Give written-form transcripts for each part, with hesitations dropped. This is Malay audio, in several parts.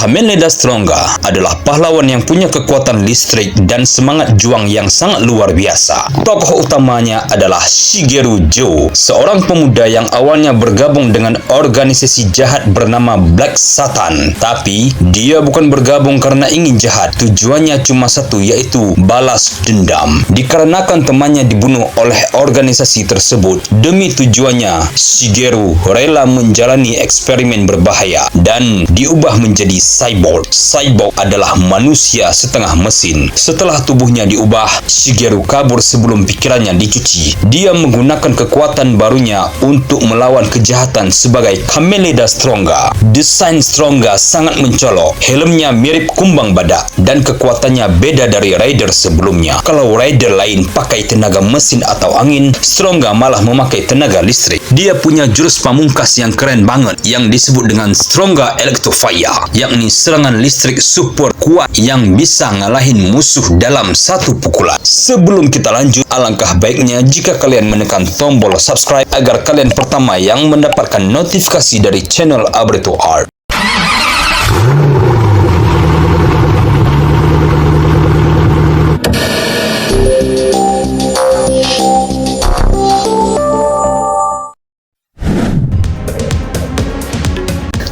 Kamen Rider Stronga adalah pahlawan yang punya kekuatan listrik dan semangat juang yang sangat luar biasa. Tokoh utamanya adalah Shigeru Jo, seorang pemuda yang awalnya bergabung dengan organisasi jahat bernama Black Satan. Tapi dia bukan bergabung karena ingin jahat. Tujuannya cuma satu, yaitu balas dendam. Dikarenakan temannya dibunuh oleh organisasi tersebut, demi tujuannya Shigeru rela menjalani eksperimen berbahaya dan diubah menjadi cyborg. Cyborg adalah manusia setengah mesin. Setelah tubuhnya diubah, Shigeru kabur sebelum pikirannya dicuci. Dia menggunakan kekuatan barunya untuk melawan kejahatan sebagai Kamen Rider Stronga. Desain Stronga sangat mencolok. Helmnya mirip kumbang badak dan kekuatannya beda dari rider sebelumnya. Kalau rider lain pakai tenaga mesin atau angin, Stronga malah memakai tenaga listrik. Dia punya jurus pamungkas yang keren banget yang disebut dengan Stronga Electrofire, yakni serangan listrik super kuat yang bisa ngalahin musuh dalam satu pukulan. Sebelum kita lanjut, alangkah baiknya jika kalian menekan tombol subscribe agar kalian pertama yang mendapatkan notifikasi dari channel Abreto Art.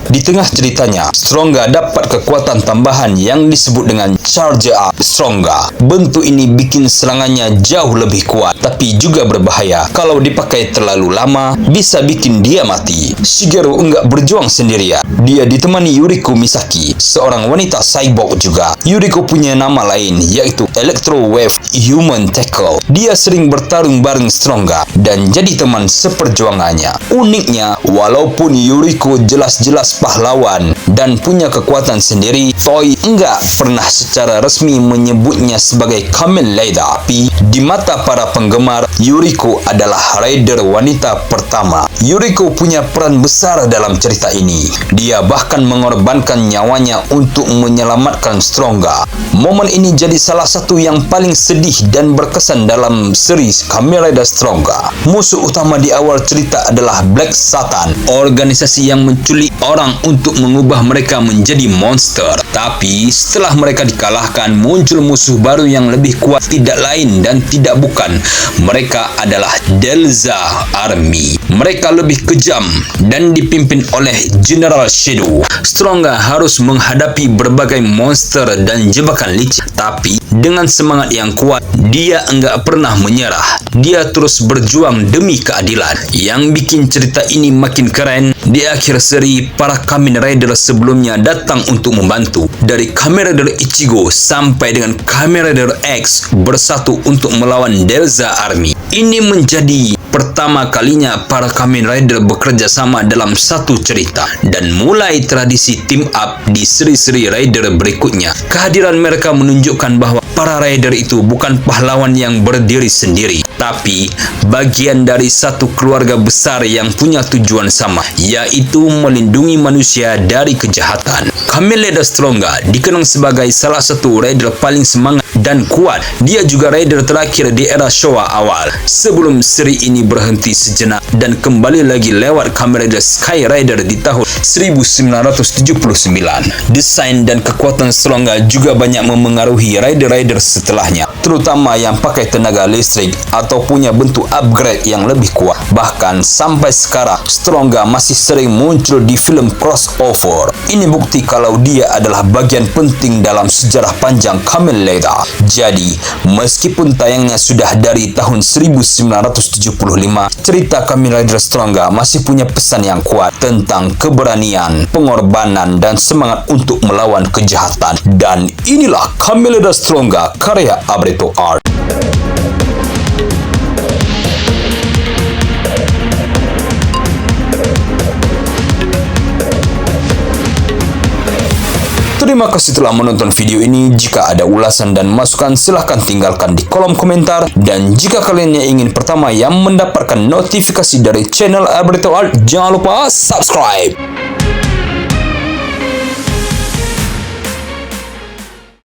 Di tengah ceritanya, Stronga dapat kekuatan tambahan yang disebut dengan Charge Up Stronga. Bentuk ini bikin serangannya jauh lebih kuat, tapi juga berbahaya. Kalau dipakai terlalu lama, bisa bikin dia mati. Shigeru enggak berjuang sendirian. Dia ditemani Yuriko Misaki, seorang wanita cyborg juga. Yuriko punya nama lain, yaitu Electro Wave Human Tackle. Dia sering bertarung bareng Stronga dan jadi teman seperjuangannya. Uniknya, walaupun Yuriko jelas-jelas pahlawan dan punya kekuatan sendiri, Toei enggak pernah secara resmi menyebutnya sebagai Kamen Rider. Tapi di mata para penggemar, Yuriko adalah rider wanita pertama. Yuriko punya peran besar dalam cerita ini. Dia bahkan mengorbankan nyawanya untuk menyelamatkan Stronga. Momen ini jadi salah satu yang paling sedih dan berkesan dalam series Kamen Rider Stronga. Musuh utama di awal cerita adalah Black Satan, organisasi yang menculik orang untuk mengubah mereka menjadi monster. Tapi setelah mereka dikalahkan, muncul musuh baru yang lebih kuat, tidak lain dan tidak bukan. Mereka adalah Delza Army. Mereka lebih kejam dan dipimpin oleh General Shadow. Stronga harus menghadapi berbagai monster dan jebakan licik, tapi dengan semangat yang kuat, dia enggak pernah menyerah. Dia terus berjuang demi keadilan. Yang bikin cerita ini makin keren, di akhir seri, para Kamen Rider sebelumnya datang untuk membantu. Dari Kamen Rider Ichigo sampai dengan Kamen Rider X bersatu untuk melawan Delza Army. Ini menjadi pertama kalinya para Kamen Rider bekerja sama dalam satu cerita dan mulai tradisi team up di seri-seri Rider berikutnya. Kehadiran mereka menunjukkan bahwa para Rider itu bukan pahlawan yang berdiri sendiri, tapi bagian dari satu keluarga besar yang punya tujuan sama, yaitu melindungi manusia dari kejahatan. Kamen Rider Stronga dikenang sebagai salah satu Rider paling semangat dan kuat. Dia juga Rider terakhir di era Showa awal, sebelum seri ini berhenti sejenak dan kembali lagi lewat Kamen Rider Sky Rider di tahun 1979. Desain dan kekuatan Stronga juga banyak memengaruhi Rider-Rider setelahnya, terutama yang pakai tenaga listrik atau punya bentuk upgrade yang lebih kuat. Bahkan sampai sekarang, Stronga masih sering muncul di film crossover. Ini bukti kalau dia adalah bagian penting dalam sejarah panjang Kamen Rider. Jadi, meskipun tayangnya sudah dari tahun 1975, cerita Kamen Rider Stronga masih punya pesan yang kuat tentang keberanian, pengorbanan, dan semangat untuk melawan kejahatan. Dan inilah Kamen Rider Stronga karya Abreto Art. Terima kasih telah menonton video ini. Jika ada ulasan dan masukan, silahkan tinggalkan di kolom komentar. Dan jika kalian yang ingin pertama yang mendapatkan notifikasi dari channel Abreto Art, jangan lupa subscribe.